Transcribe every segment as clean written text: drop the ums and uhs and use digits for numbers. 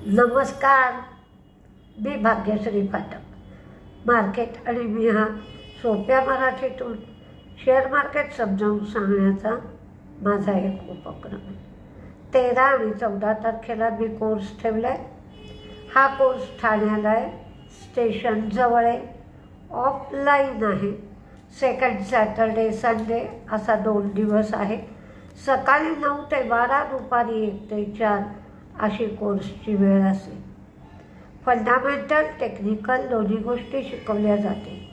नमस्कार, मी भाग्यश्री फाटक. मार्केट आणि मी हा सोप्या मराठीतून शेअर मार्केट समजावून सांगण्याचा माझा एक उपक्रम आहे. 13 आणि 14 तारखेला मी कोर्स ठेवला आहे. हा कोर्स ठाण्याला आहे, स्टेशन जवळ आहे, ऑफलाईन आहे. सेकंड सॅटर्डे संडे असा 2 दिवस आहे. सकाळी 9 ते 12, दुपारी 1 ते 4 अशी कोर्सची वेळ असेल. फंडामेंटल टेक्निकल दोन्ही गोष्टी शिकवल्या जाते.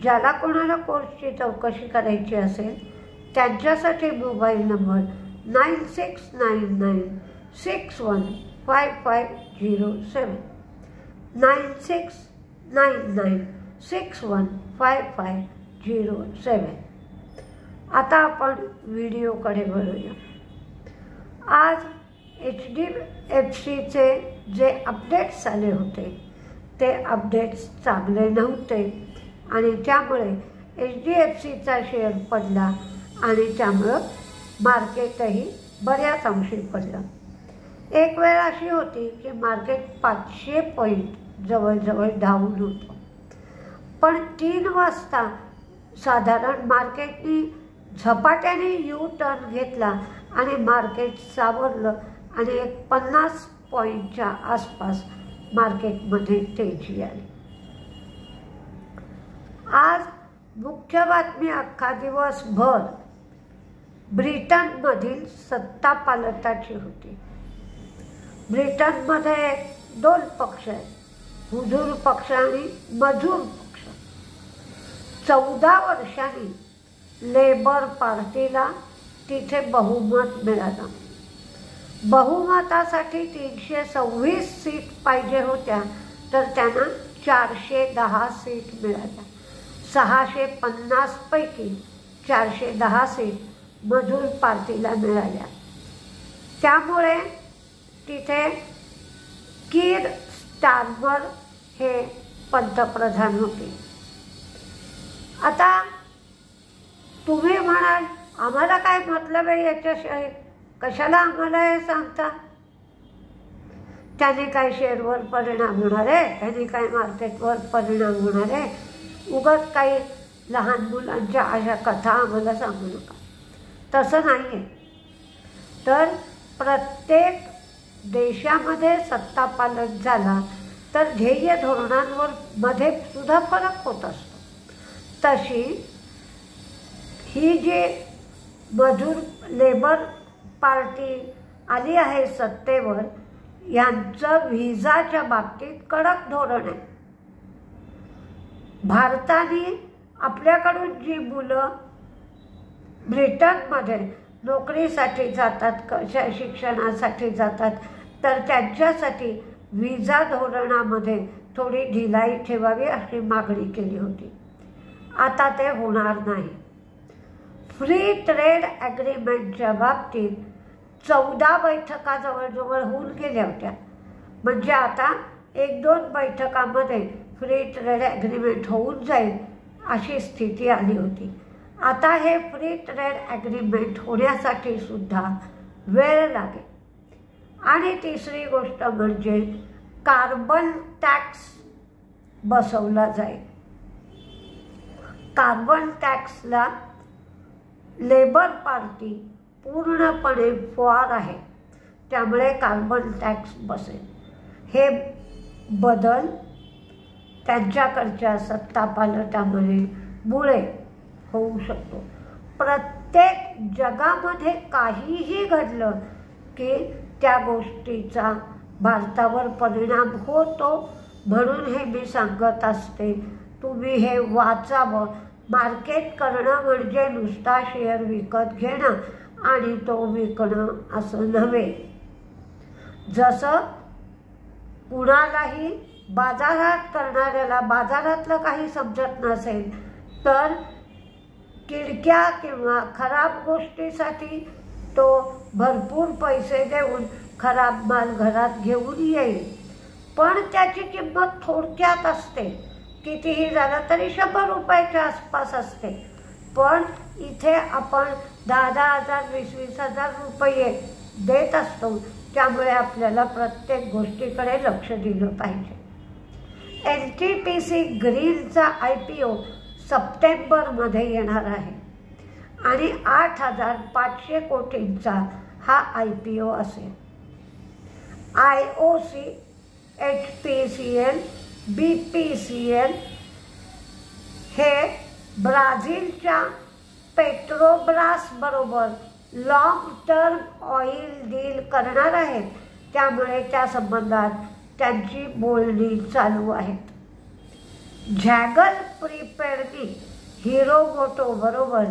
ज्याला कोणाला कोर्सची चौकशी करायची असेल त्यांच्यासाठी मोबाईल नंबर 9699615507 9699615507. आता आपण व्हिडिओकडे वळूया. आज HDFCचे जे अपडेट्स आले होते ते अपडेट्स चांगले नव्हते आणि त्यामुळे HDFCचा शेअर पडला आणि त्यामुळं मार्केटही बऱ्याच अंशी पडलं. एक वेळ अशी होती की मार्केट 500 पॉईंट जवळजवळ डाऊन होतं, पण 3 वाजता साधारण मार्केटनी झपाट्याने यू टर्न घेतला आणि मार्केट सावरलं आणि एक 50 पॉईंटच्या आसपास मार्केटमध्ये तेजी आली. आज मुख्य बातमी अख्खा दिवसभर ब्रिटनमधील सत्ता पालटाची होती. ब्रिटनमध्ये 2 पक्ष आहेत, हुजूर पक्ष आणि मजूर पक्ष. 14 वर्षांनी लेबर पार्टीला तिथे बहुमत मिळालं. बहुमतासाठी 326 सीट पाहिजे होत्या, तर त्यांना 410 सीट मिळाल्या. 650 पैकी 410 सीट मजूर पार्टीला मिळाल्या. त्यामुळे तिथे कीर स्टारमर हे पंतप्रधान होते. आता तुम्ही म्हणाल आम्हाला काय मतलब आहे याच्याशिवाय, कशाला आम्हाला हे सांगता? त्याने काय शेअरवर परिणाम होणार आहे, त्याने काय मार्केटवर परिणाम होणार आहे, उगाच काही लहान मुलांच्या अशा कथा आम्हाला सांगू नका. तसं नाही आहे. तर प्रत्येक देशामध्ये सत्ता पालट झाला तर ध्येय धोरणांवर मध्ये सुद्धा फरक होत असतो. तशी ही जी मजूर लेबर पार्टी आली आहे सत्तेवर, यांचं व्हिसाच्या बाबतीत कडक धोरण आहे. भारताने आपल्याकडून जी मुलं ब्रिटनमध्ये नोकरीसाठी जातात, शिक्षणासाठी जातात, तर त्यांच्यासाठी व्हिसा धोरणामध्ये थोडी ढिलाई ठेवावी अशी मागणी केली होती. आता ते होणार नाही. फ्री ट्रेड ॲग्रीमेंटच्या बाबतीत 14 बैठका जवळजवळ होऊन गेल्या होत्या. म्हणजे आता 1-2 बैठकामध्ये फ्री ट्रेड ॲग्रीमेंट होऊन जाईल अशी स्थिती आली होती. आता हे फ्री ट्रेड ॲग्रीमेंट होण्यासाठी सुद्धा वेळ लागेल. आणि तिसरी गोष्ट म्हणजे कार्बन टॅक्स बसवला जाईल. कार्बन टॅक्सला लेबर पार्टी पूर्णपणे फॉर आहे, त्यामुळे कार्बन टॅक्स बसेल. हे बदल त्यांच्याकडच्या सत्ता पालटामुळे मुळे होऊ शकतो. प्रत्येक जगामध्ये काहीही घडलं की त्या गोष्टीचा भारतावर परिणाम होतो. म्हणून हे मी सांगत असते, तुम्ही हे वाचावं. मार्केट करणं म्हणजे नुसता शेअर विकत घेणं आणि तो विकणं असं नव्हे. जसं कुणालाही बाजारात करणाऱ्याला बाजारातलं काही समजत नसेल तर किडक्या किंवा खराब गोष्टीसाठी तो भरपूर पैसे देऊन खराब माल घरात घेऊन येईल, पण त्याची किंमत थोडक्यात असते. कितीही झालं तरी 100 रुपयाच्या आसपास असते. पण इथे आपण 10,000 20,000 रुपये देत असतो, त्यामुळे आपल्याला प्रत्येक गोष्टीकडे लक्ष दिलं पाहिजे. NTPC ग्रीनचा IPO सप्टेंबरमध्ये येणार आहे आणि 8,500 कोटींचा हा IPO असेल. IOC, HPCL, BPCL हे ब्राझीलच्या पेट्रोब्रास बरोबर लॉंग टर्म ऑइल डील करणार आहेत. त्यामुळे त्या संबंधात त्यांची बोलणी चालू आहेत. झॅगल प्रीपेडनी हिरो मोटो बरोबर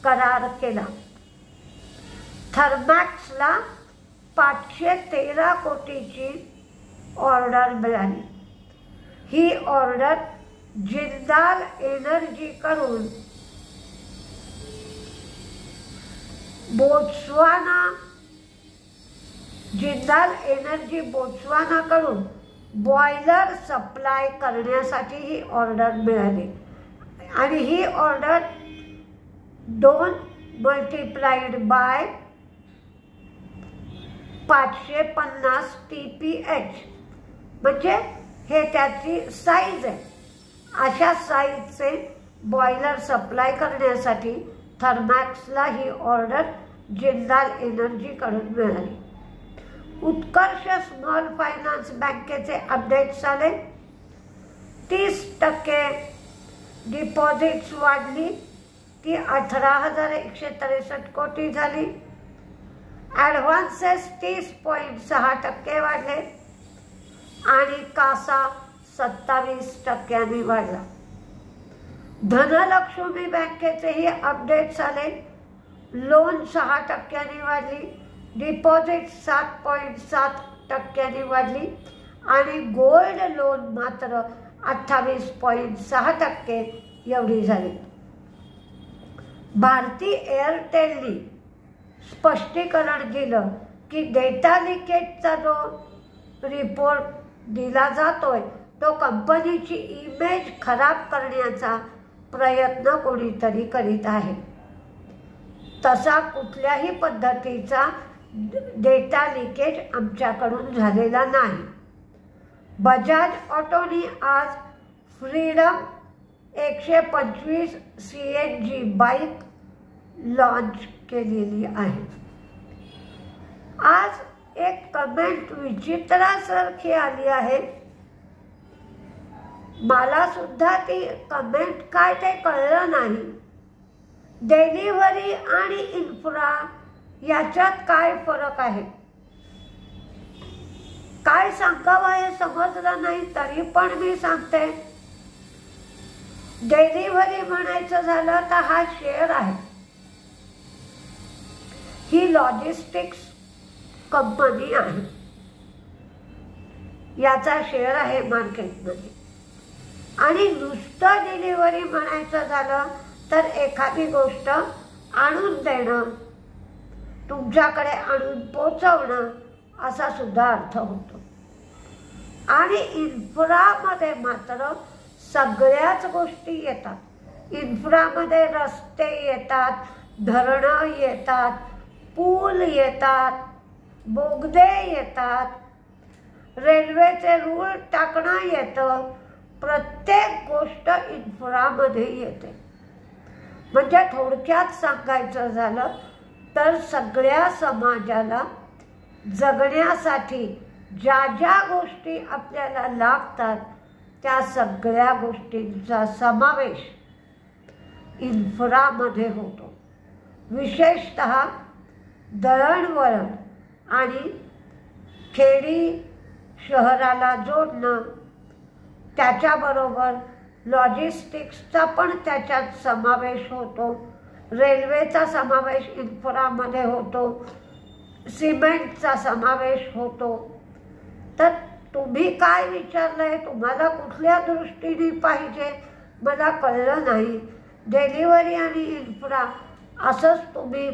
करार केला. थर्मॅक्सला 513 कोटीची ऑर्डर मिळाली. ही ऑर्डर जिंदाल एनर्जीकडून बोत्स्वानाकडून बॉयलर सप्लाय करण्यासाठी ही ऑर्डर मिळाली आणि ही ऑर्डर 2 मल्टिप्लाइड बाय 550 TPH म्हणजे हे त्याची साईज आहे. अशा साईजचे बॉयलर सप्लाय करण्यासाठी थर्मॅक्सला ही ऑर्डर जिंदाल एनर्जीकडून मिळाली. उत्कर्ष स्मॉल फायनान्स बँकेचे अपडेट्स आले. 30% डिपॉझिट्स वाढली, ती 18,163 कोटी झाली. ॲडव्हान्सेस 30.6% वाढले आणि कासा 27% वाढला. धनलक्ष्मी बँकेचेही अपडेट्स आले. लोन 6% वाढली, डिपॉझिट 7.7% वाढली आणि गोल्ड लोन मात्र 28.6% एवढी झाली. भारती एअरटेलनी स्पष्टीकरण दिलं की डेटा लिकेजचा जो रिपोर्ट दिला जातोय तो कंपनीची इमेज खराब करण्याचा प्रयत्न कोणीतरी करीत आहे. तसा कुठल्याही पद्धतीचा डेटा लिकेज आमच्याकडून झालेला नाही. बजाज ऑटोनी आज फ्रीडम 125 CNG बाईक लॉन्च केलेली आहे. आज एक कमेंट विचित्रासारखी आली आहे. मला सुद्धा ती कमेंट काय ते कळलं नाही. डिलिव्हरी आणि इन्फ्रा याच्यात काय फरक आहे, काय सांगावं हे समजलं नाही, तरी पण मी सांगते. डिलिव्हरी म्हणायचं झालं तर हा शेअर आहे. ही लॉजिस्टिक्स कंपनी आहे, याचा शेअर आहे मार्केटमध्ये. आणि नुसतं डिलिव्हरी म्हणायचं झालं तर एखादी गोष्ट आणून देणं, तुमच्याकडे आणून पोचवणं असा सुद्धा अर्थ होतो. आणि इन्फ्रामध्ये मात्र सगळ्याच गोष्टी येतात. इन्फ्रामध्ये रस्ते येतात, धरणं येतात, पूल येतात, बोगदे येतात, रेल्वेचे रूळ टाकणं येतं. प्रत्येक गोष्ट इन्फ्रामध्ये येते. म्हणजे थोडक्यात सांगायचं झालं तर सगळ्या समाजाला जगण्यासाठी ज्या ज्या गोष्टी आपल्याला लागतात त्या सगळ्या गोष्टींचा समावेश इन्फ्रामध्ये होतो. विशेषतः दळणवळण आणि खेडी शहराला जोडणं, त्याच्याबरोबर लॉजिस्टिक्सचा पण त्याच्यात समावेश होतो. रेल्वेचा समावेश इन्फ्रामध्ये होतो, सिमेंटचा समावेश होतो. तर तुम्ही काय विचारलंय, तुम्हाला कुठल्या दृष्टीने पाहिजे मला कळलं नाही. डिलिव्हरी आणि इन्फ्रा असंच तुम्ही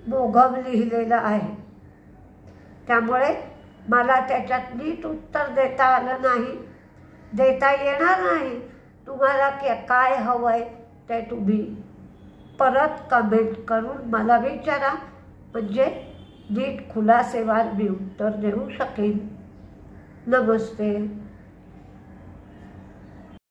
मोघम लिहिलेलं आहे, त्यामुळे मला त्याच्यात नीट उत्तर देता आलं नाही, देता येणार नाही. तुम्हाला काय हवंय ते तुम्ही परत कमेंट करून मला विचारा, म्हणजे नीट खुलासेवार मी उत्तर देऊ शकेन. नमस्ते.